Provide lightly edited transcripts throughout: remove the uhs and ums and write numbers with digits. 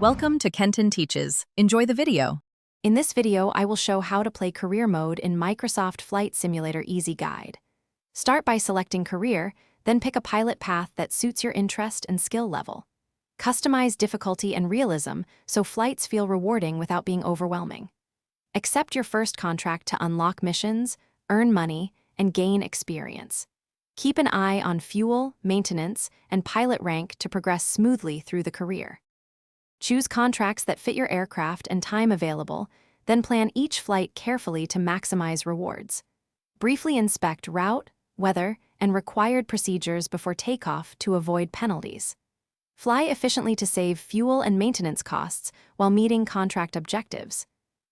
Welcome to Kenton Teaches. Enjoy the video. In this video, I will show how to play Career Mode in Microsoft Flight Simulator Easy Guide. Start by selecting Career, then pick a pilot path that suits your interest and skill level. Customize difficulty and realism so flights feel rewarding without being overwhelming. Accept your first contract to unlock missions, earn money, and gain experience. Keep an eye on fuel, maintenance, and pilot rank to progress smoothly through the career. Choose contracts that fit your aircraft and time available, then plan each flight carefully to maximize rewards. Briefly inspect route, weather, and required procedures before takeoff to avoid penalties. Fly efficiently to save fuel and maintenance costs while meeting contract objectives.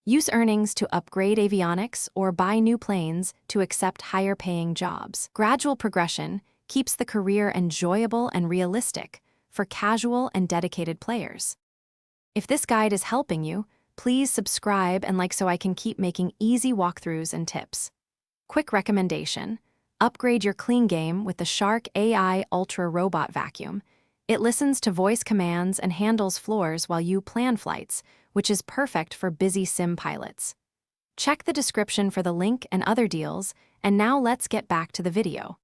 Use earnings to upgrade avionics or buy new planes to accept higher-paying jobs. Gradual progression keeps the career enjoyable and realistic for casual and dedicated players. If this guide is helping you, please subscribe and like so I can keep making easy walkthroughs and tips. Quick recommendation: upgrade your clean game with the Shark AI Ultra Robot Vacuum. It listens to voice commands and handles floors while you plan flights, which is perfect for busy sim pilots. Check the description for the link and other deals, and now let's get back to the video.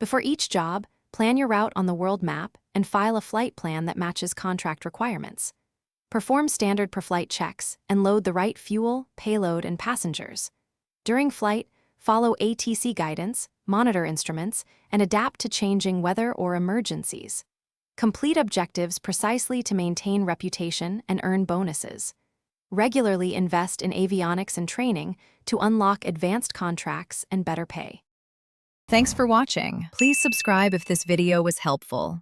Before each job, plan your route on the world map and file a flight plan that matches contract requirements. Perform standard per-flight checks and load the right fuel, payload, and passengers. During flight, follow ATC guidance, monitor instruments, and adapt to changing weather or emergencies. Complete objectives precisely to maintain reputation and earn bonuses. Regularly invest in avionics and training to unlock advanced contracts and better pay. Thanks for watching. Please subscribe if this video was helpful.